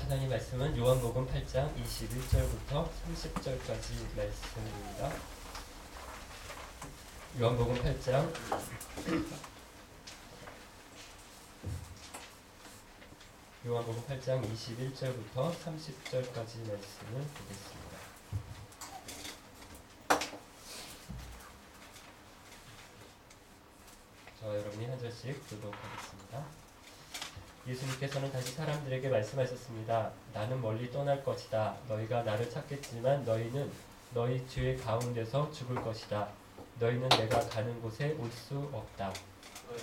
하나님 말씀은 요한복음 8장 21절부터 30절까지 말씀입니다. 요한복음 8장 21절부터 30절까지 말씀을 보겠습니다. 저와 여러분이 한 절씩 교독하겠습니다. 예수님께서는 다시 사람들에게 말씀하셨습니다. 나는 멀리 떠날 것이다. 너희가 나를 찾겠지만 너희는 너희 죄 가운데서 죽을 것이다. 너희는 내가 가는 곳에 올 수 없다.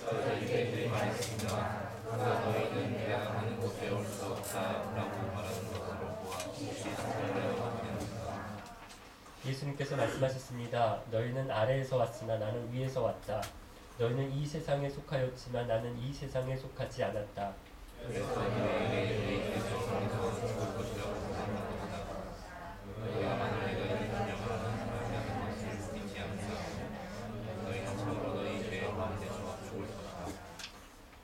너희에게 말했습니다. 그러나 너희는 내가 가는 곳에 올 수 없다라고 말하는 것으로 보아 예수님께서 말씀하셨습니다. 너희는 아래에서 왔으나 나는 위에서 왔다. 너희는 이 세상에 속하였지만 나는 이 세상에 속하지 않았다. 그래서 너희에게 이 세상에서 죽을 것이라고 말하는 것이다. 너희가 만일 너희를 인정하는 사람이라는 것을 믿지 않는다. 너희는 참으로 너희 죄 가운데서 죽을 것이다.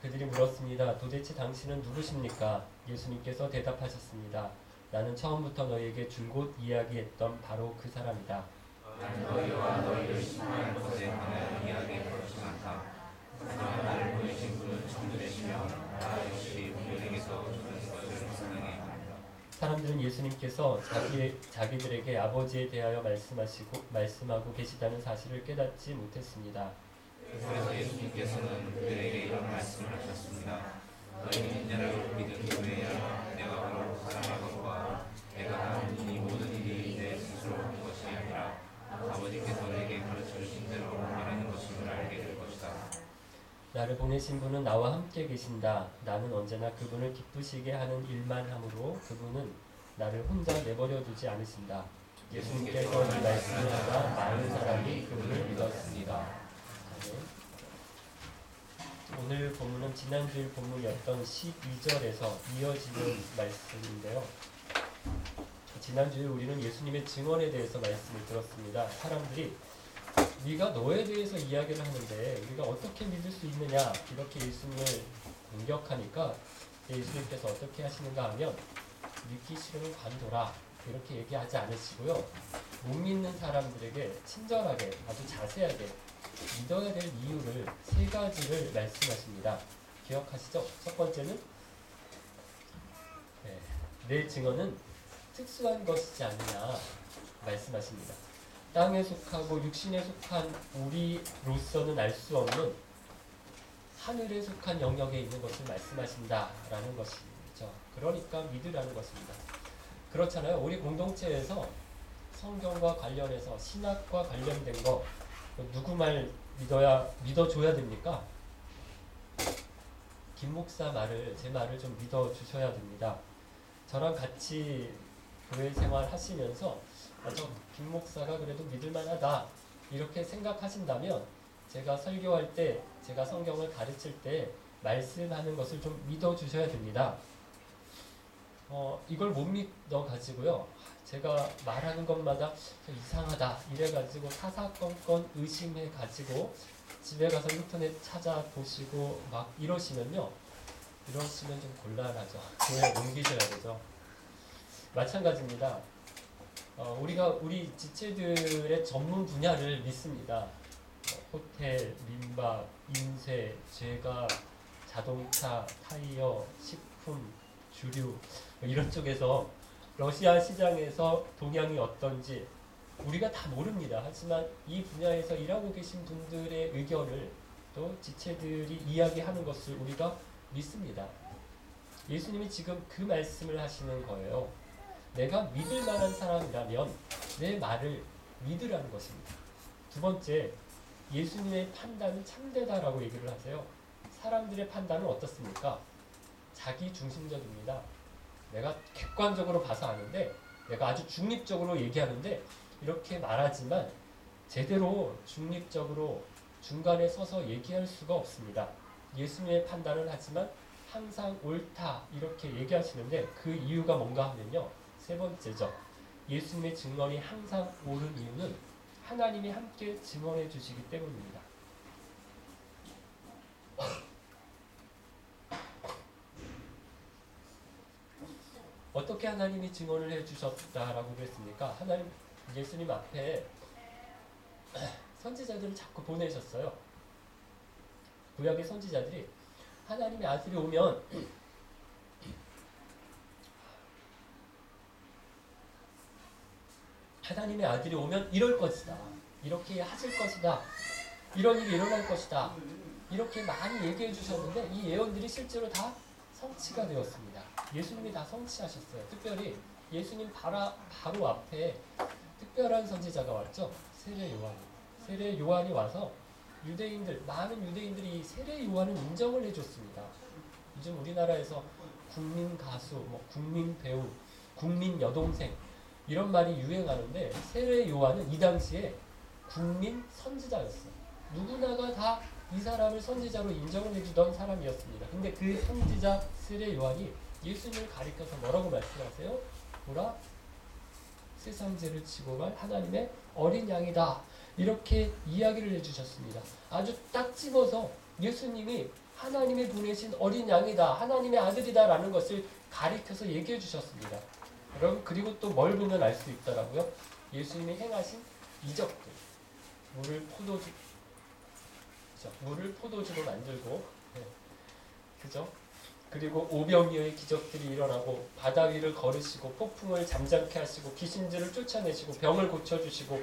그들이 물었습니다. 도대체 당신은 누구십니까? 예수님께서 대답하셨습니다. 나는 처음부터 너희에게 줄곧 이야기했던 바로 그 사람이다. 나는 너희와 너희를 신뢰할 것에 관하여 이야기할 것이 많다. 하지만 나를 보내신 분은 천주되시며 나 역시 분들에게서 주는 것을 선행해 합니다. 사람들은 예수님께서 자기들에게 아버지에 대하여 말씀하고 계시다는 사실을 깨닫지 못했습니다. 그래서 예수님께서는 그들에게 이런 말씀을 하셨습니다. 너희는 이제라도 믿은 후에야 내가 바로 그 사람의 것과 내가 하는 이 모든 일이 내 스스로 한 것이 아니라 아버지께서 내게 가르쳐 주신 대로 말하는 것임을 알게 될 것이다. 나를 보내신 분은 나와 함께 계신다. 나는 언제나 그분을 기쁘시게 하는 일만 하므로 그분은 나를 혼자 내버려 두지 않으신다. 예수님께서 이 말씀을 하다 많은 사람이 그분을 믿었습니다. 오늘 본문은 지난주일 본문이었던 12절에서 이어지는 말씀인데요. 지난주에 우리는 예수님의 증언에 대해서 말씀을 들었습니다. 사람들이 네가 너에 대해서 이야기를 하는데 우리가 어떻게 믿을 수 있느냐 이렇게 예수님을 공격하니까 예수님께서 어떻게 하시는가 하면 믿기 싫으면 관둬라 이렇게 얘기하지 않으시고요. 못 믿는 사람들에게 친절하게 아주 자세하게 믿어야 될 이유를 세 가지를 말씀하십니다. 기억하시죠? 첫 번째는 내 증언은 특수한 것이지 않느냐 말씀하십니다. 땅에 속하고 육신에 속한 우리로서는 알 수 없는 하늘에 속한 영역에 있는 것을 말씀하신다라는 것이죠. 그러니까 믿으라는 것입니다. 그렇잖아요. 우리 공동체에서 성경과 관련해서 신학과 관련된 거 누구 말 믿어줘야 됩니까? 김 목사 말을 제 말을 좀 믿어주셔야 됩니다. 저랑 같이 교회 생활 하시면서 저 김 목사가 그래도 믿을만하다 이렇게 생각하신다면 제가 설교할 때 제가 성경을 가르칠 때 말씀하는 것을 좀 믿어주셔야 됩니다. 이걸 못 믿어가지고요. 제가 말하는 것마다 이상하다 이래가지고 사사건건 의심해가지고 집에 가서 인터넷 찾아보시고 막 이러시면 좀 곤란하죠. 교회 옮기셔야 되죠. 마찬가지입니다. 우리가 우리 지체들의 전문 분야를 믿습니다. 호텔, 민박, 인쇄, 제과, 자동차, 타이어, 식품, 주류 이런 쪽에서 러시아 시장에서 동향이 어떤지 우리가 다 모릅니다. 하지만 이 분야에서 일하고 계신 분들의 의견을 또 지체들이 이야기하는 것을 우리가 믿습니다. 예수님이 지금 그 말씀을 하시는 거예요. 내가 믿을 만한 사람이라면 내 말을 믿으라는 것입니다. 두 번째, 예수님의 판단은 참되다라고 얘기를 하세요. 사람들의 판단은 어떻습니까? 자기 중심적입니다. 내가 객관적으로 봐서 아는데 내가 아주 중립적으로 얘기하는데 이렇게 말하지만 제대로 중립적으로 중간에 서서 얘기할 수가 없습니다. 예수님의 판단을 하지만 항상 옳다 이렇게 얘기하시는데 그 이유가 뭔가 하면요. 세 번째죠. 예수님의 증언이 항상 옳은 이유는 하나님이 함께 증언해 주시기 때문입니다. 어떻게 하나님이 증언을 해주셨다라고 그랬습니까? 하나님 예수님 앞에 선지자들을 자꾸 보내셨어요. 구약의 선지자들이 하나님의 아들이 오면 하나님의 아들이 오면 이럴 것이다. 이렇게 하실 것이다. 이런 일이 일어날 것이다. 이렇게 많이 얘기해 주셨는데 이 예언들이 실제로 다 성취가 되었습니다. 예수님이 다 성취하셨어요. 특별히 예수님 바로 앞에 특별한 선지자가 왔죠. 세례 요한. 세례 요한이 와서 많은 유대인들이 이 세례 요한을 인정을 해줬습니다. 요즘 우리나라에서 국민 가수, 국민 배우, 국민 여동생 이런 말이 유행하는데 세례 요한은 이 당시에 국민 선지자였어요. 누구나가 다 이 사람을 선지자로 인정을 해주던 사람이었습니다. 근데 그 선지자 세례 요한이 예수님을 가리켜서 뭐라고 말씀하세요? 뭐라? 세상 죄를 지고 갈 하나님의 어린 양이다. 이렇게 이야기를 해주셨습니다. 아주 딱 집어서 예수님이 하나님이 보내신 어린 양이다. 하나님의 아들이다. 라는 것을 가리켜서 얘기해 주셨습니다. 여러분 그리고 또 뭘 보면 알 수 있더라고요. 예수님이 행하신 이적들. 물을 포도주로 만들고 그죠? 그리고 오병이어의 기적들이 일어나고 바다 위를 걸으시고 폭풍을 잠잠케 하시고 귀신들을 쫓아내시고 병을 고쳐주시고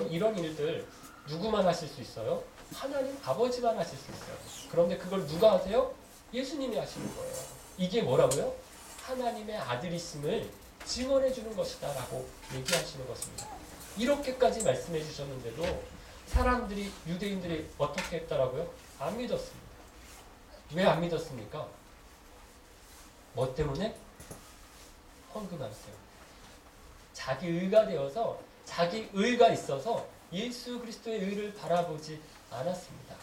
이런 일들 누구만 하실 수 있어요? 하나님 아버지만 하실 수 있어요. 그런데 그걸 누가 하세요? 예수님이 하시는 거예요. 이게 뭐라고요? 하나님의 아들이심을 증언해 주는 것이다 라고 얘기하시는 것입니다. 이렇게까지 말씀해 주셨는데도 유대인들이 어떻게 했더라고요? 안 믿었습니다. 왜 안 믿었습니까? 뭐 때문에? 헌금하세요. 자기 의가 되어서 자기 의가 있어서 예수 그리스도의 의를 바라보지 않았습니다.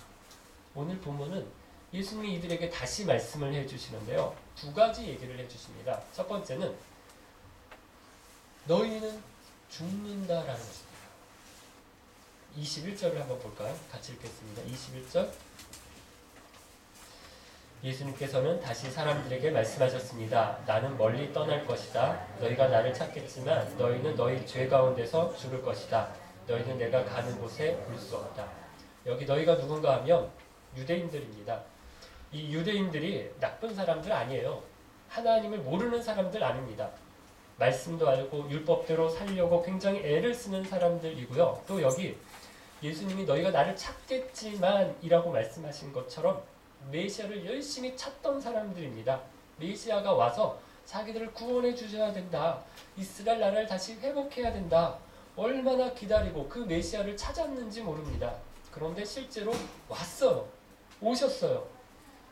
오늘 본문은 예수님이 이들에게 다시 말씀을 해주시는데요. 두 가지 얘기를 해주십니다. 첫 번째는 너희는 죽는다라는 것입니다. 21절을 한번 볼까요? 같이 읽겠습니다. 21절 예수님께서는 다시 사람들에게 말씀하셨습니다. 나는 멀리 떠날 것이다. 너희가 나를 찾겠지만 너희는 너희 죄 가운데서 죽을 것이다. 너희는 내가 가는 곳에 올 수 없다. 여기 너희가 누군가 하면 유대인들입니다. 이 유대인들이 나쁜 사람들 아니에요. 하나님을 모르는 사람들 아닙니다. 말씀도 알고 율법대로 살려고 굉장히 애를 쓰는 사람들이고요. 또 여기 예수님이 너희가 나를 찾겠지만 이라고 말씀하신 것처럼 메시아를 열심히 찾던 사람들입니다. 메시아가 와서 자기들을 구원해 주셔야 된다. 이스라엘 나라를 다시 회복해야 된다. 얼마나 기다리고 그 메시아를 찾았는지 모릅니다. 그런데 실제로 왔어요. 오셨어요.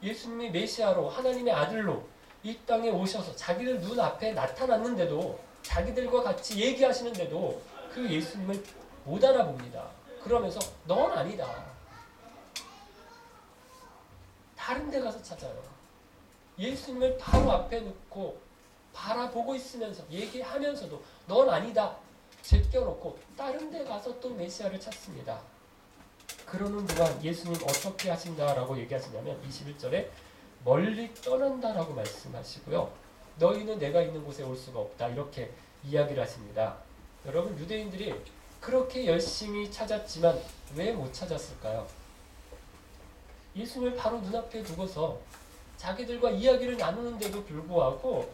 예수님이 메시아로 하나님의 아들로 이 땅에 오셔서 자기들 눈앞에 나타났는데도 자기들과 같이 얘기하시는데도 그 예수님을 못 알아봅니다. 그러면서 넌 아니다. 다른 데 가서 찾아요. 예수님을 바로 앞에 놓고 바라보고 있으면서 얘기하면서도 넌 아니다. 제껴놓고 다른 데 가서 또 메시아를 찾습니다. 그러는 동안 예수님 어떻게 하신다라고 얘기하시냐면 21절에 멀리 떠난다라고 말씀하시고요. 너희는 내가 있는 곳에 올 수가 없다. 이렇게 이야기를 하십니다. 여러분 유대인들이 그렇게 열심히 찾았지만 왜 못 찾았을까요? 예수님을 바로 눈앞에 두고서 자기들과 이야기를 나누는데도 불구하고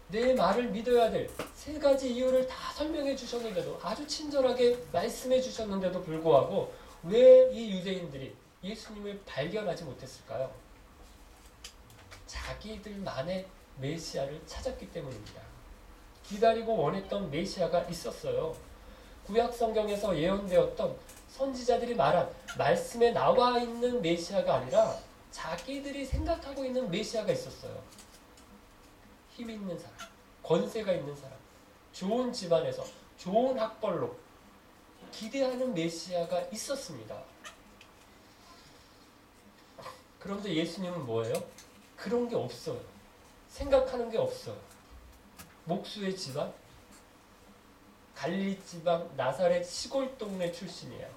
내 말을 믿어야 될 세 가지 이유를 다 설명해 주셨는데도 아주 친절하게 말씀해 주셨는데도 불구하고 왜 이 유대인들이 예수님을 발견하지 못했을까요? 자기들만의 메시아를 찾았기 때문입니다. 기다리고 원했던 메시아가 있었어요. 구약 성경에서 예언되었던 선지자들이 말한 말씀에 나와 있는 메시아가 아니라 자기들이 생각하고 있는 메시아가 있었어요. 힘 있는 사람, 권세가 있는 사람, 좋은 집안에서 좋은 학벌로 기대하는 메시아가 있었습니다. 그런데 예수님은 뭐예요? 그런 게 없어요. 생각하는 게 없어요. 목수의 집안, 갈릴리 지방 나사렛 시골 동네 출신이에요.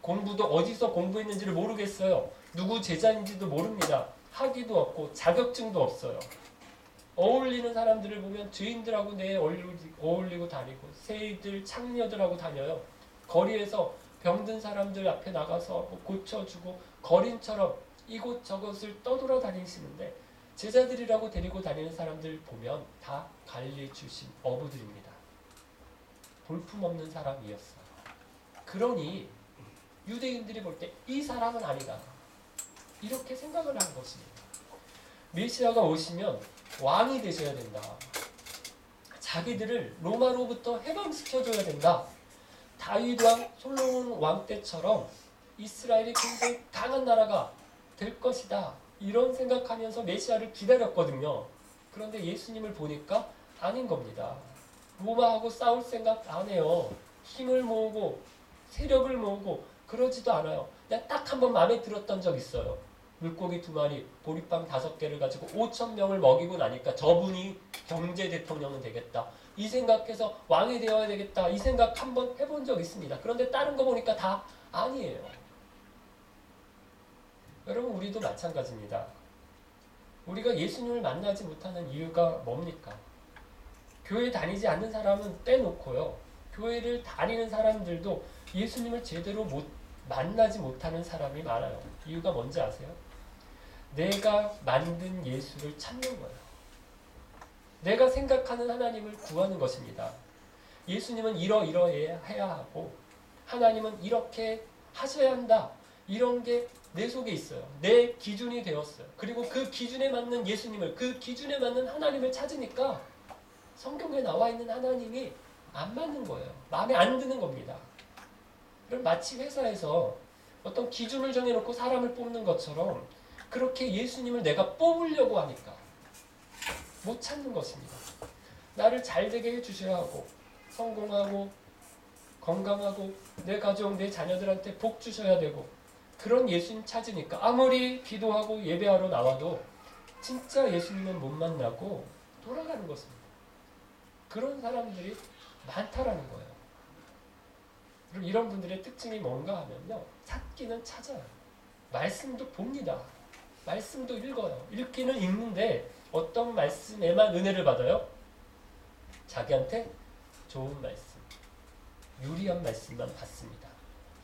공부도 어디서 공부했는지를 모르겠어요. 누구 제자인지도 모릅니다. 학위도 없고 자격증도 없어요. 어울리는 사람들을 보면 죄인들하고 어울리고 다니고 새들 창녀들하고 다녀요. 거리에서 병든 사람들 앞에 나가서 고쳐주고 거린처럼 이곳저곳을 떠돌아다니시는데 제자들이라고 데리고 다니는 사람들 보면 다 갈릴리 출신 어부들입니다. 볼품없는 사람이었어요. 그러니 유대인들이 볼 때 이 사람은 아니다. 이렇게 생각을 한 것입니다. 메시아가 오시면 왕이 되셔야 된다. 자기들을 로마로부터 해방시켜줘야 된다. 다윗 왕, 솔로몬 왕 때처럼 이스라엘이 굉장히 강한 나라가 될 것이다. 이런 생각하면서 메시아를 기다렸거든요. 그런데 예수님을 보니까 아닌 겁니다. 로마하고 싸울 생각 안 해요. 힘을 모으고 세력을 모으고 그러지도 않아요. 그냥 딱 한 번 마음에 들었던 적 있어요. 물고기 2마리, 보리빵 5개를 가지고 5,000명을 먹이고 나니까 저분이 경제 대통령은 되겠다. 이 생각해서 왕이 되어야 되겠다. 이 생각 한번 해본 적 있습니다. 그런데 다른 거 보니까 다 아니에요. 여러분 우리도 마찬가지입니다. 우리가 예수님을 만나지 못하는 이유가 뭡니까? 교회 다니지 않는 사람은 빼놓고요. 교회를 다니는 사람들도 예수님을 제대로 만나지 못하는 사람이 많아요. 이유가 뭔지 아세요? 내가 만든 예수를 찾는 거예요. 내가 생각하는 하나님을 구하는 것입니다. 예수님은 이러해야 하고 하나님은 이렇게 하셔야 한다. 이런 게 내 속에 있어요. 내 기준이 되었어요. 그리고 그 기준에 맞는 예수님을, 그 기준에 맞는 하나님을 찾으니까 성경에 나와 있는 하나님이 안 맞는 거예요. 마음에 안 드는 겁니다. 그럼 마치 회사에서 어떤 기준을 정해놓고 사람을 뽑는 것처럼 그렇게 예수님을 내가 뽑으려고 하니까 못 찾는 것입니다. 나를 잘되게 해주셔야 하고 성공하고 건강하고 내 가족, 내 자녀들한테 복 주셔야 되고 그런 예수님 찾으니까 아무리 기도하고 예배하러 나와도 진짜 예수님은 못 만나고 돌아가는 것입니다. 그런 사람들이 많다라는 거예요. 그럼 이런 분들의 특징이 뭔가 하면요. 찾기는 찾아요. 말씀도 봅니다. 말씀도 읽어요. 읽기는 읽는데 어떤 말씀에만 은혜를 받아요? 자기한테 좋은 말씀, 유리한 말씀만 받습니다.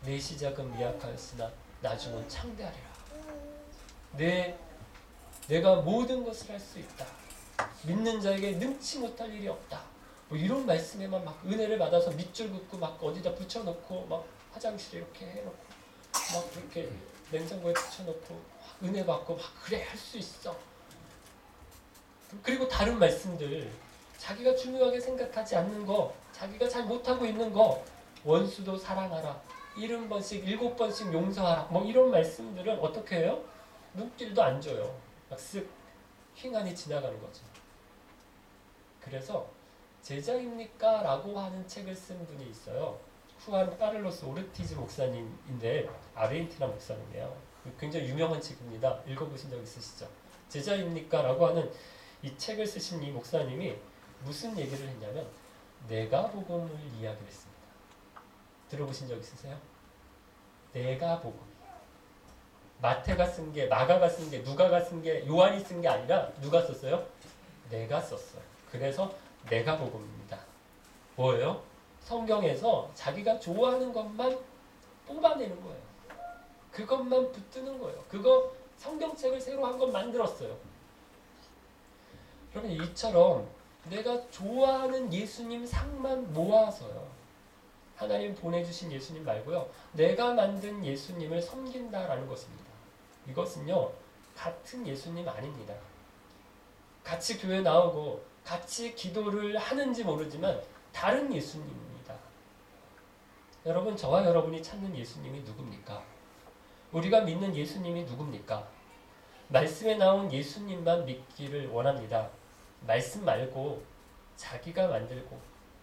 내 시작은 미약하였으나 나중은 창대하리라. 내가 모든 것을 할 수 있다. 믿는 자에게 능치 못할 일이 없다. 뭐 이런 말씀에만 막 은혜를 받아서 밑줄 긋고 막 어디다 붙여놓고 막 화장실에 이렇게 해놓고 막 그렇게 냉장고에 붙여놓고 은혜 받고 막 그래 할 수 있어. 그리고 다른 말씀들 자기가 중요하게 생각하지 않는 거, 자기가 잘 못하고 있는 거, 원수도 사랑하라, 70번씩 7번씩 용서하라, 뭐 이런 말씀들은 어떻게 해요? 눈길도 안 줘요. 막 쓱 휘간이 지나가는 거죠. 그래서 제자입니까? 라고 하는 책을 쓴 분이 있어요. 후안 카를로스 오르티즈 목사님인데 아르헨티나 목사님이에요. 굉장히 유명한 책입니다. 읽어보신 적 있으시죠? 제자입니까? 라고 하는 이 책을 쓰신 이 목사님이 무슨 얘기를 했냐면 내가 복음을 이야기를 했습니다. 들어보신 적 있으세요? 내가 복음. 마태가 쓴 게, 마가가 쓴 게, 누가가 쓴 게, 요한이 쓴 게 아니라 누가 썼어요? 내가 썼어요. 그래서 내가 복음입니다. 뭐예요? 성경에서 자기가 좋아하는 것만 뽑아내는 거예요. 그것만 붙드는 거예요. 그거 성경책을 새로 한 건 만들었어요. 그러면 이처럼 내가 좋아하는 예수님 상만 모아서요. 하나님 보내주신 예수님 말고요. 내가 만든 예수님을 섬긴다라는 것입니다. 이것은요. 같은 예수님 아닙니다. 같이 교회 나오고 같이 기도를 하는지 모르지만 다른 예수님입니다. 여러분, 저와 여러분이 찾는 예수님이 누굽니까? 우리가 믿는 예수님이 누굽니까? 말씀에 나온 예수님만 믿기를 원합니다. 말씀 말고 자기가 만들고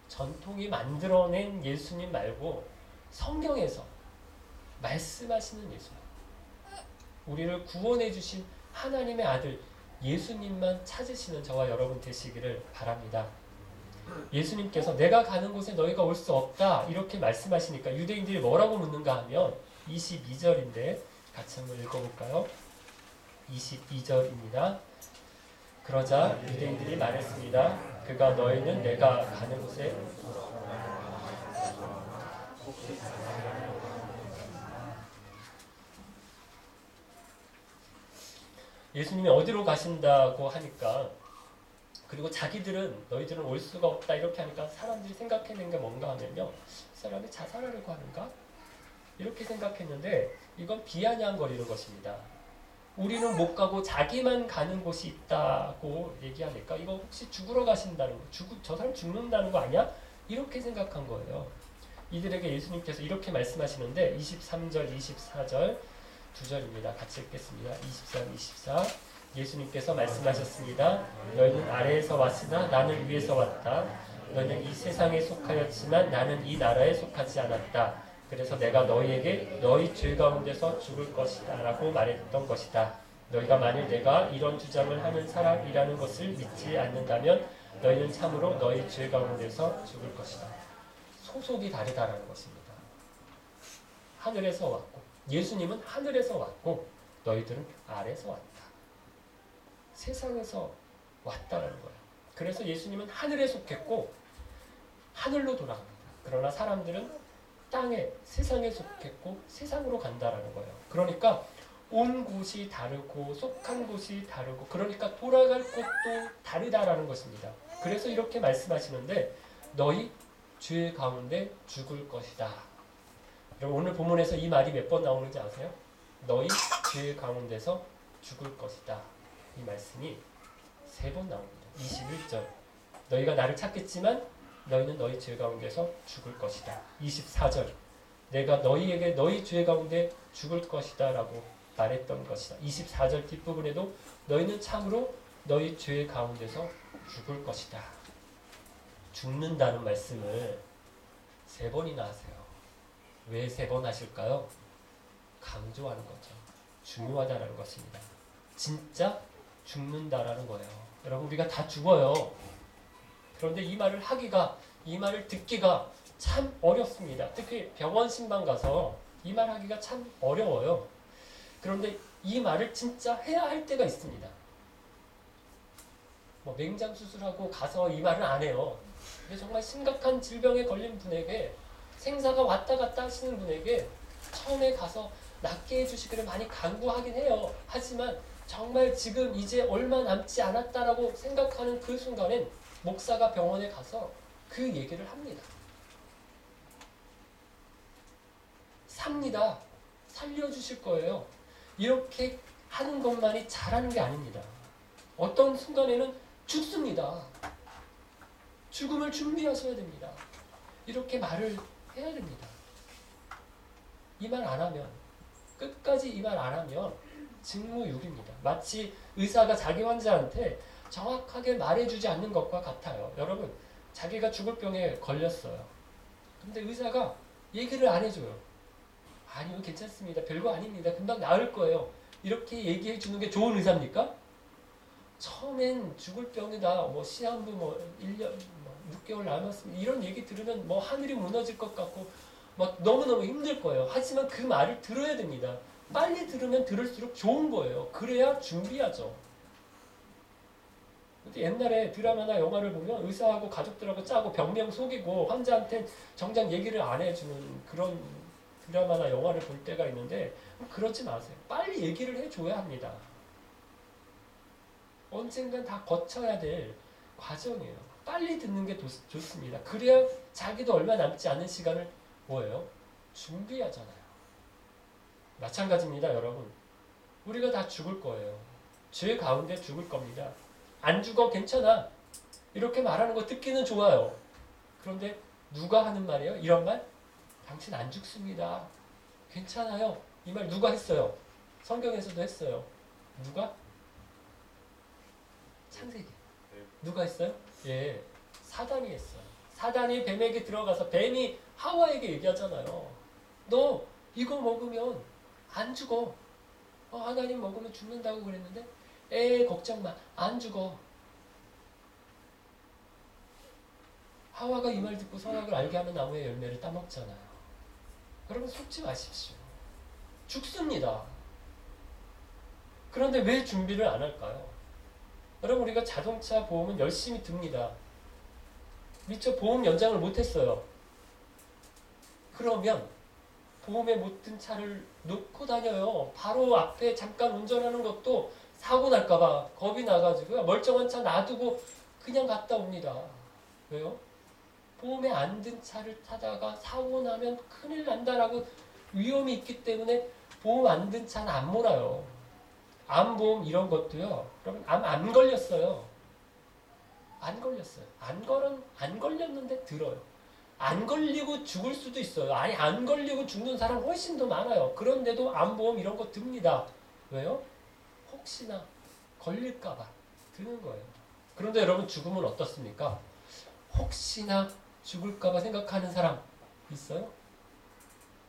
전통이 만들어낸 예수님 말고 성경에서 말씀하시는 예수님, 우리를 구원해 주신 하나님의 아들 예수님만 찾으시는 저와 여러분 되시기를 바랍니다. 예수님께서 내가 가는 곳에 너희가 올 수 없다 이렇게 말씀하시니까 유대인들이 뭐라고 묻는가 하면 22절인데 같이 한번 읽어볼까요? 22절입니다. 그러자 유대인들이 말했습니다. 그가 너희는 내가 가는 곳에 예수님이 어디로 가신다고 하니까, 그리고 자기들은 너희들은 올 수가 없다 이렇게 하니까 사람들이 생각해낸 게 뭔가 하면요, 사람이 자살하려고 하는가? 이렇게 생각했는데 이건 비아냥거리는 것입니다. 우리는 못 가고 자기만 가는 곳이 있다고 얘기하니까 이거 혹시 죽으러 가신다는 거, 저 사람 죽는다는 거 아니야? 이렇게 생각한 거예요. 이들에게 예수님께서 이렇게 말씀하시는데 23절, 24절 두 절입니다. 같이 읽겠습니다. 23, 24 예수님께서 말씀하셨습니다. 너희는 아래에서 왔으나 나는 위에서 왔다. 너희는 이 세상에 속하였지만 나는 이 나라에 속하지 않았다. 그래서 내가 너희에게 너희 죄 가운데서 죽을 것이다 라고 말했던 것이다. 너희가 만일 내가 이런 주장을 하는 사람이라는 것을 믿지 않는다면 너희는 참으로 너희 죄 가운데서 죽을 것이다. 소속이 다르다라는 것입니다. 하늘에서 왔고 예수님은 하늘에서 왔고 너희들은 아래에서 왔다. 세상에서 왔다라는 거예요. 그래서 예수님은 하늘에 속했고 하늘로 돌아갑니다. 그러나 사람들은 땅에, 세상에 속했고 세상으로 간다라는 거예요. 그러니까 온 곳이 다르고 속한 곳이 다르고 그러니까 돌아갈 곳도 다르다라는 것입니다. 그래서 이렇게 말씀하시는데 너희 죄 가운데 죽을 것이다. 여러분 오늘 본문에서 이 말이 몇 번 나오는지 아세요? 너희 죄 가운데서 죽을 것이다. 이 말씀이 3번 나옵니다. 21절 너희가 나를 찾겠지만 너희는 너희 죄 가운데서 죽을 것이다. 24절 내가 너희에게 너희 죄 가운데 죽을 것이다 라고 말했던 것이다. 24절 뒷부분에도 너희는 참으로 너희 죄 가운데서 죽을 것이다. 죽는다는 말씀을 3번이나 하세요. 왜 3번 하실까요? 강조하는 거죠. 중요하다는 것입니다. 진짜 죽는다라는 거예요. 여러분 우리가 다 죽어요. 그런데 이 말을 듣기가 참 어렵습니다. 특히 병원 신방 가서 이 말 하기가 참 어려워요. 그런데 이 말을 진짜 해야 할 때가 있습니다. 뭐 맹장 수술하고 가서 이 말은 안 해요. 근데 정말 심각한 질병에 걸린 분에게 생사가 왔다 갔다 하시는 분에게 처음에 가서 낫게 해주시기를 많이 간구하긴 해요. 하지만 정말 지금 이제 얼마 남지 않았다라고 생각하는 그 순간엔 목사가 병원에 가서 그 얘기를 합니다. 삽니다. 살려주실 거예요. 이렇게 하는 것만이 잘하는 게 아닙니다. 어떤 순간에는 죽습니다. 죽음을 준비하셔야 됩니다. 이렇게 말을 해야 됩니다. 이 말 안 하면 끝까지 이 말 안 하면 직무유기입니다. 마치 의사가 자기 환자한테 정확하게 말해주지 않는 것과 같아요. 여러분 자기가 죽을 병에 걸렸어요. 근데 의사가 얘기를 안 해줘요. 아니요 괜찮습니다. 별거 아닙니다. 금방 나을 거예요. 이렇게 얘기해 주는 게 좋은 의사입니까? 처음엔 죽을 병이다. 뭐 시한부 뭐 1년 6개월 남았습니다. 이런 얘기 들으면 뭐 하늘이 무너질 것 같고 막 너무너무 힘들 거예요. 하지만 그 말을 들어야 됩니다. 빨리 들으면 들을수록 좋은 거예요. 그래야 준비하죠. 근데 옛날에 드라마나 영화를 보면 의사하고 가족들하고 짜고 병명 속이고 환자한테 정작 얘기를 안 해주는 그런 드라마나 영화를 볼 때가 있는데 그러지 마세요. 빨리 얘기를 해줘야 합니다. 언젠간 다 거쳐야 될 과정이에요. 빨리 듣는 게 좋습니다. 그래야 자기도 얼마 남지 않은 시간을 뭐예요? 준비하잖아요. 마찬가지입니다, 여러분. 우리가 다 죽을 거예요. 죄 가운데 죽을 겁니다. 안 죽어 괜찮아. 이렇게 말하는 거 듣기는 좋아요. 그런데 누가 하는 말이에요? 이런 말? 당신 안 죽습니다. 괜찮아요. 이 말 누가 했어요? 성경에서도 했어요. 누가? 창세기. 누가 했어요? 예, 사단이 했어요. 사단이 뱀에게 들어가서 뱀이 하와에게 얘기하잖아요. 너 이거 먹으면 안 죽어. 하나님 먹으면 죽는다고 그랬는데 걱정 마. 안 죽어. 하와가 이 말 듣고 선악을 알게 하는 나무의 열매를 따먹잖아요. 여러분 속지 마십시오. 죽습니다. 그런데 왜 준비를 안 할까요? 여러분 우리가 자동차 보험은 열심히 듭니다. 미처 보험 연장을 못했어요. 그러면 보험에 못 든 차를 놓고 다녀요. 바로 앞에 잠깐 운전하는 것도 사고 날까봐 겁이 나가지고요. 멀쩡한 차 놔두고 그냥 갔다 옵니다. 왜요? 보험에 안 든 차를 타다가 사고 나면 큰일 난다라고 위험이 있기 때문에 보험 안 든 차는 안 몰아요. 암보험 이런 것도요. 여러분 암 안 걸렸어요. 안 걸렸어요. 안 걸렸는데 들어요. 안 걸리고 죽을 수도 있어요. 아니 안 걸리고 죽는 사람 훨씬 더 많아요. 그런데도 암보험 이런 거 듭니다. 왜요? 혹시나 걸릴까봐 드는 거예요. 그런데 여러분 죽음은 어떻습니까? 혹시나 죽을까봐 생각하는 사람 있어요?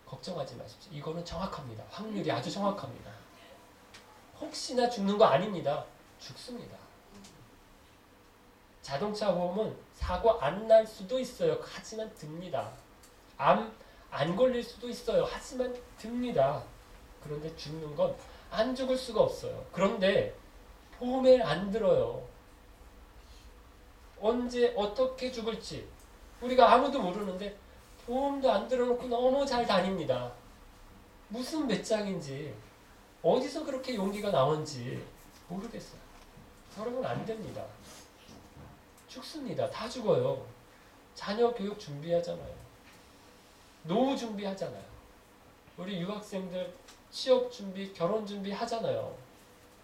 걱정하지 마십시오. 이거는 정확합니다. 확률이 아주 정확합니다. 혹시나 죽는 거 아닙니다. 죽습니다. 자동차 보험은 사고 안 날 수도 있어요. 하지만 듭니다. 암 안 걸릴 수도 있어요. 하지만 듭니다. 그런데 죽는 건 안 죽을 수가 없어요. 그런데 보험에 안 들어요. 언제 어떻게 죽을지 우리가 아무도 모르는데 보험도 안 들어놓고 너무 잘 다닙니다. 무슨 배짱인지 어디서 그렇게 용기가 나온지 모르겠어요. 여러분 안 됩니다. 죽습니다. 다 죽어요. 자녀 교육 준비하잖아요. 노후 준비하잖아요. 우리 유학생들 취업 준비, 결혼 준비 하잖아요.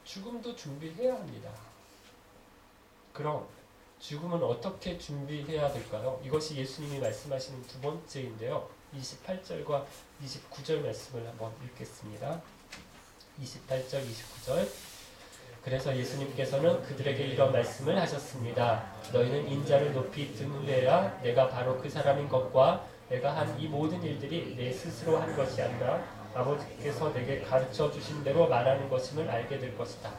죽음도 준비해야 합니다. 그럼 죽음은 어떻게 준비해야 될까요? 이것이 예수님이 말씀하시는 두 번째인데요. 28절과 29절 말씀을 한번 읽겠습니다. 28절, 29절. 그래서 예수님께서는 그들에게 이런 말씀을 하셨습니다. 너희는 인자를 높이 든 후에야 내가 바로 그 사람인 것과 내가 한 이 모든 일들이 내 스스로 한 것이 아니라 아버지께서 내게 가르쳐 주신 대로 말하는 것임을 알게 될 것이다.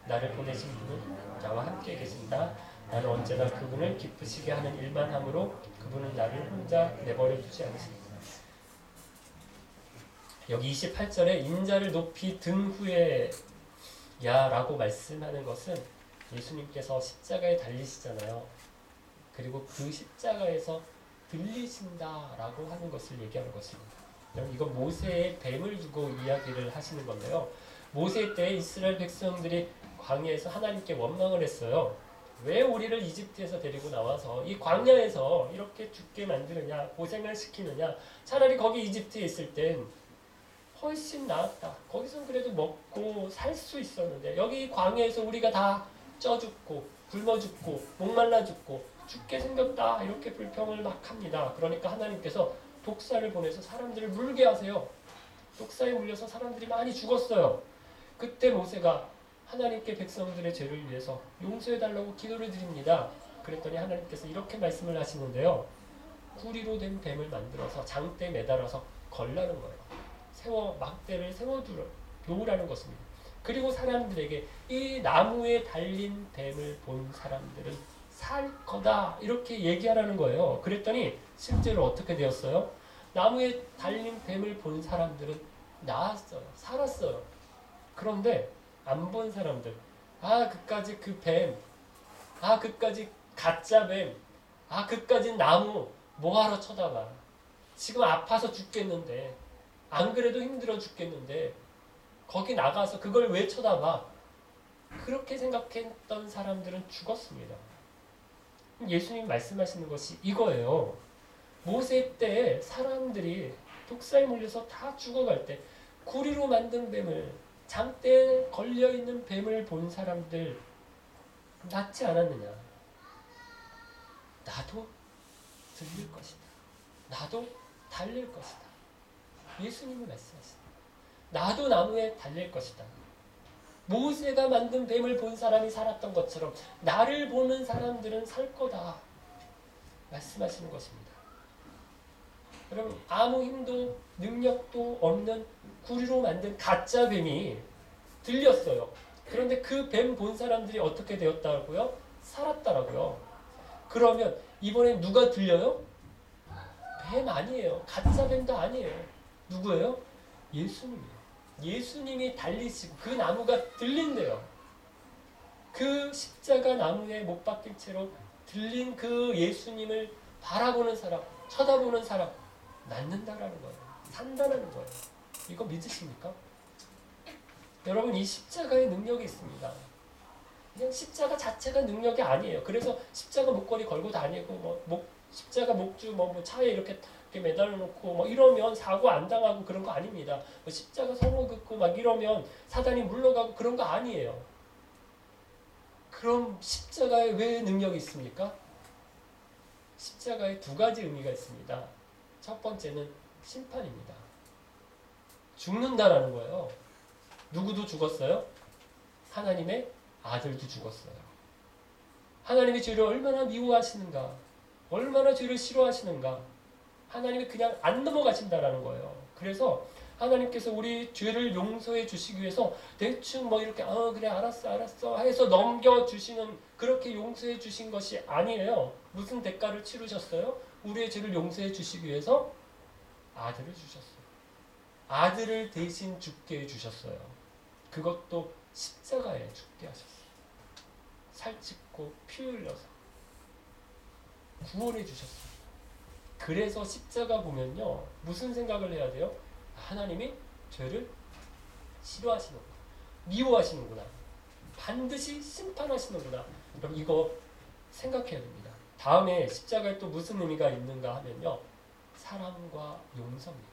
나를 보내신 분은 나와 함께 계신다. 나는 언제나 그분을 기쁘시게 하는 일만 함으로 그분은 나를 혼자 내버려 두지 않으십니다. 여기 28절에 인자를 높이 든 후에 야라고 말씀하는 것은 예수님께서 십자가에 달리시잖아요. 그리고 그 십자가에서 들리신다라고 하는 것을 얘기하는 것입니다. 이건 모세의 뱀을 두고 이야기를 하시는 건데요. 모세 때 이스라엘 백성들이 광야에서 하나님께 원망을 했어요. 왜 우리를 이집트에서 데리고 나와서 이 광야에서 이렇게 죽게 만드느냐, 고생을 시키느냐. 차라리 거기 이집트에 있을 땐 훨씬 나았다. 거기선 그래도 먹고 살 수 있었는데 여기 광야에서 우리가 다 쪄 죽고 굶어 죽고 목말라 죽고 죽게 생겼다. 이렇게 불평을 막 합니다. 그러니까 하나님께서 독사를 보내서 사람들을 물게 하세요. 독사에 물려서 사람들이 많이 죽었어요. 그때 모세가 하나님께 백성들의 죄를 위해서 용서해달라고 기도를 드립니다. 그랬더니 하나님께서 이렇게 말씀을 하시는데요. 구리로 된 뱀을 만들어서 장대에 매달아서 걸라는 거예요. 막대를 놓으라는 것입니다. 그리고 사람들에게 이 나무에 달린 뱀을 본 사람들은 살 거다 이렇게 얘기하라는 거예요. 그랬더니 실제로 어떻게 되었어요? 나무에 달린 뱀을 본 사람들은 나았어요. 살았어요. 그런데 안 본 사람들, 그까지 그 뱀, 그까지 가짜 뱀, 그까지 나무 뭐하러 쳐다봐. 지금 아파서 죽겠는데, 안 그래도 힘들어 죽겠는데 거기 나가서 그걸 왜 쳐다봐. 그렇게 생각했던 사람들은 죽었습니다. 예수님 말씀하시는 것이 이거예요. 모세 때 사람들이 독사에 물려서 다 죽어갈 때 구리로 만든 뱀을, 장대에 걸려있는 뱀을 본 사람들 낫지 않았느냐. 나도 들릴 것이다. 나도 달릴 것이다. 예수님이 말씀하십니다. 나도 나무에 달릴 것이다. 모세가 만든 뱀을 본 사람이 살았던 것처럼 나를 보는 사람들은 살 거다. 말씀하시는 것입니다. 여러분 아무 힘도 능력도 없는 구리로 만든 가짜 뱀이 들렸어요. 그런데 그 뱀 본 사람들이 어떻게 되었다고요? 살았다라고요. 그러면 이번엔 누가 들려요? 뱀 아니에요. 가짜 뱀도 아니에요. 누구예요? 예수님이에요. 예수님이 달리시고 그 나무가 들린대요. 그 십자가 나무에 못 박힌 채로 들린 그 예수님을 바라보는 사람, 쳐다보는 사람 낫는다라는 거예요. 산다라는 거예요. 이거 믿으십니까? 여러분, 이 십자가의 능력이 있습니다. 그냥 십자가 자체가 능력이 아니에요. 그래서 십자가 목걸이 걸고 다니고 십자가 목주 차에 이렇게 매달려 놓고 이러면 사고 안 당하고 그런 거 아닙니다. 십자가 성호 긋고 이러면 사단이 물러가고 그런 거 아니에요. 그럼 십자가에 왜 능력이 있습니까? 십자가에 두 가지 의미가 있습니다. 첫 번째는 심판입니다. 죽는다라는 거예요. 누구도 죽었어요? 하나님의 아들도 죽었어요. 하나님이 죄를 얼마나 미워하시는가, 얼마나 죄를 싫어하시는가. 하나님이 그냥 안 넘어가신다라는 거예요. 그래서 하나님께서 우리 죄를 용서해 주시기 위해서 대충 이렇게 그래 알았어 해서 넘겨주시는, 그렇게 용서해 주신 것이 아니에요. 무슨 대가를 치르셨어요? 우리의 죄를 용서해 주시기 위해서 아들을 주셨어요. 아들을 대신 죽게 해주셨어요. 그것도 십자가에 죽게 하셨어요. 살찌고 피 흘려서 구원해 주셨어요. 그래서 십자가 보면요, 무슨 생각을 해야 돼요? 하나님이 죄를 싫어하시는구나, 미워하시는구나, 반드시 심판하시는구나. 그럼 이거 생각해야 됩니다. 다음에 십자가에 또 무슨 의미가 있는가 하면요, 사랑과 용서입니다.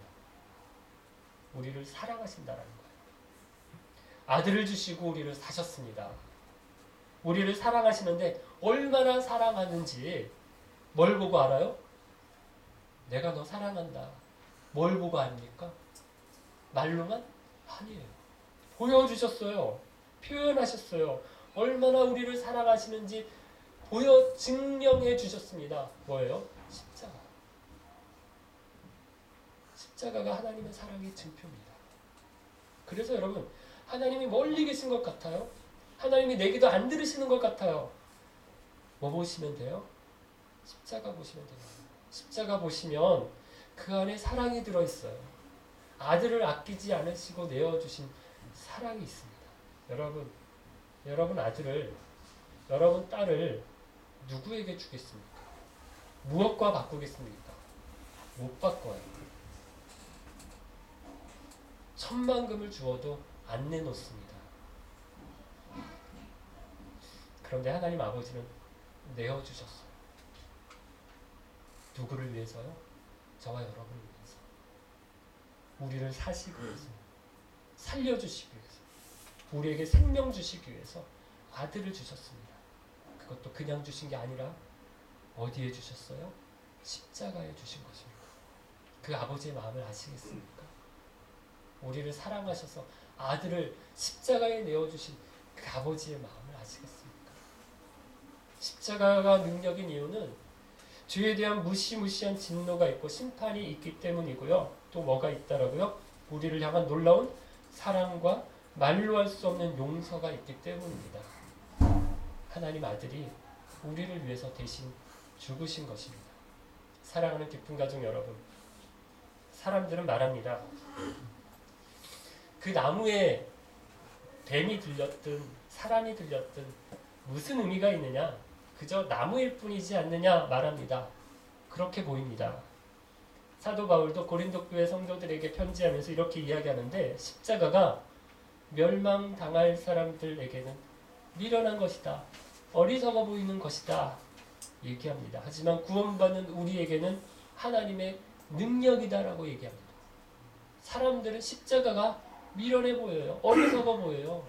우리를 사랑하신다라는 거예요. 아들을 주시고 우리를 사셨습니다. 우리를 사랑하시는데 얼마나 사랑하는지 뭘 보고 알아요? 내가 너 사랑한다. 뭘 보고 압니까? 말로만? 아니에요. 보여주셨어요. 표현하셨어요. 얼마나 우리를 사랑하시는지 증명해 주셨습니다. 뭐예요? 십자가. 십자가가 하나님의 사랑의 증표입니다. 그래서 여러분, 하나님이 멀리 계신 것 같아요. 하나님이 내 기도 안 들으시는 것 같아요. 뭐 보시면 돼요? 십자가 보시면 돼요. 십자가 보시면 그 안에 사랑이 들어있어요. 아들을 아끼지 않으시고 내어주신 사랑이 있습니다. 여러분 아들을, 여러분 딸을 누구에게 주겠습니까? 무엇과 바꾸겠습니까? 못 바꿔요. 천만금을 주어도 안 내놓습니다. 그런데 하나님 아버지는 내어주셨어요. 누구를 위해서요? 저와 여러분을 위해서. 우리를 사시기 위해서, 살려주시기 위해서, 우리에게 생명 주시기 위해서 아들을 주셨습니다. 그것도 그냥 주신 게 아니라 어디에 주셨어요? 십자가에 주신 것입니다. 그 아버지의 마음을 아시겠습니까? 우리를 사랑하셔서 아들을 십자가에 내어주신 그 아버지의 마음을 아시겠습니까? 십자가가 능력인 이유는 죄에 대한 무시무시한 진노가 있고 심판이 있기 때문이고요. 또 뭐가 있다라고요? 우리를 향한 놀라운 사랑과 말로 할 수 없는 용서가 있기 때문입니다. 하나님 아들이 우리를 위해서 대신 죽으신 것입니다. 사랑하는 깊은 가족 여러분, 사람들은 말합니다. 그 나무에 뱀이 들렸든 사람이 들렸든 무슨 의미가 있느냐? 그저 나무일 뿐이지 않느냐 말합니다. 그렇게 보입니다. 사도 바울도 고린도 교회 성도들에게 편지하면서 이렇게 이야기하는데, 십자가가 멸망당할 사람들에게는 미련한 것이다, 어리석어 보이는 것이다 얘기합니다. 하지만 구원받는 우리에게는 하나님의 능력이다라고 얘기합니다. 사람들은 십자가가 미련해 보여요. 어리석어 보여요.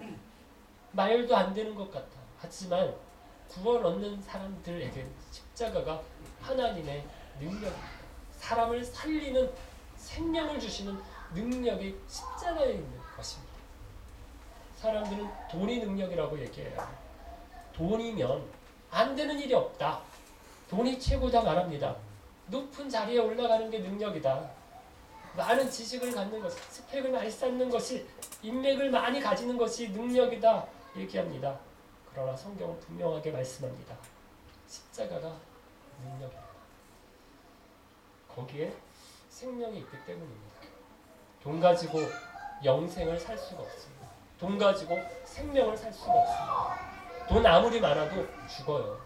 말도 안 되는 것 같아. 하지만 구원 얻는 사람들에게 십자가가 하나님의 능력입니다. 사람을 살리는, 생명을 주시는 능력이 십자가에 있는 것입니다. 사람들은 돈이 능력이라고 얘기해요. 돈이면 안 되는 일이 없다, 돈이 최고다 말합니다. 높은 자리에 올라가는 게 능력이다, 많은 지식을 갖는 것, 스펙을 많이 쌓는 것이, 인맥을 많이 가지는 것이 능력이다 얘기합니다. 그러나 성경은 분명하게 말씀합니다. 십자가가 능력입니다. 거기에 생명이 있기 때문입니다. 돈 가지고 영생을 살 수가 없습니다. 돈 가지고 생명을 살 수가 없습니다. 돈 아무리 많아도 죽어요.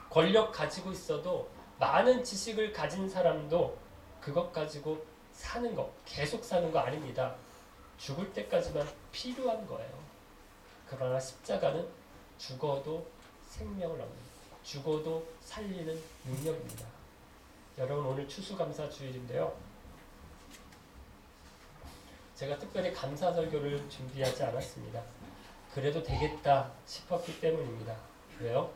권력 가지고 있어도 많은 지식을 가진 사람도 그것 가지고 사는 거, 계속 사는 거 아닙니다. 죽을 때까지만 필요한 거예요. 그러나 십자가는 죽어도 생명을 얻는, 죽어도 살리는 능력입니다. 여러분, 오늘 추수감사주일인데요. 제가 특별히 감사 설교를 준비하지 않았습니다. 그래도 되겠다 싶었기 때문입니다. 왜요?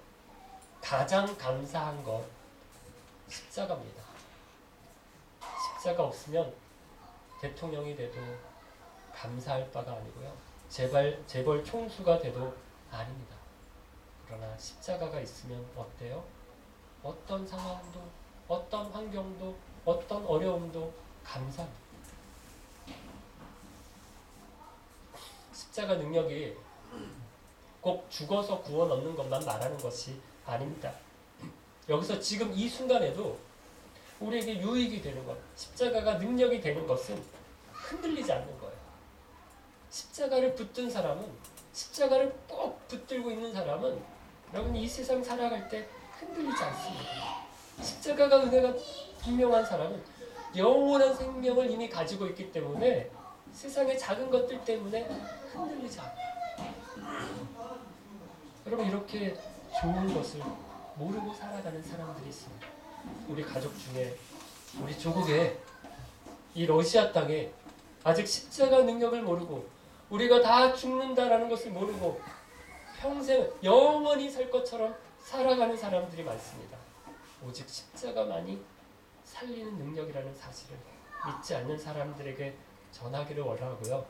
가장 감사한 건 십자가입니다. 십자가 없으면 대통령이 돼도 감사할 바가 아니고요. 재벌 총수가 돼도 아닙니다. 그러나 십자가가 있으면 어때요? 어떤 상황도, 어떤 환경도, 어떤 어려움도 감사합니다. 십자가 능력이 꼭 죽어서 구원 얻는 것만 말하는 것이 아닙니다. 여기서 지금 이 순간에도 우리에게 유익이 되는 것, 십자가가 능력이 되는 것은 흔들리지 않는 거예요. 십자가를 붙든 사람은, 십자가를 꼭 붙들고 있는 사람은 여러분 이 세상 살아갈 때 흔들리지 않습니다. 십자가가 은혜가 분명한 사람은 영원한 생명을 이미 가지고 있기 때문에 세상의 작은 것들 때문에 흔들리지 않아요. 여러분, 이렇게 좋은 것을 모르고 살아가는 사람들이 있습니다. 우리 가족 중에, 우리 조국에, 이 러시아 땅에 아직 십자가 능력을 모르고 우리가 다 죽는다라는 것을 모르고 평생 영원히 살 것처럼 살아가는 사람들이 많습니다. 오직 십자가만이 살리는 능력이라는 사실을 믿지 않는 사람들에게 전하기를 원하고요.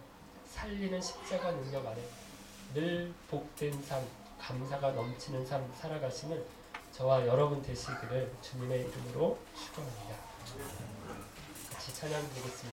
살리는 십자가 능력 안에 늘 복된 삶, 감사가 넘치는 삶 살아가시는 저와 여러분 되시기를 주님의 이름으로 축원합니다. 같이 찬양 드리겠습니다.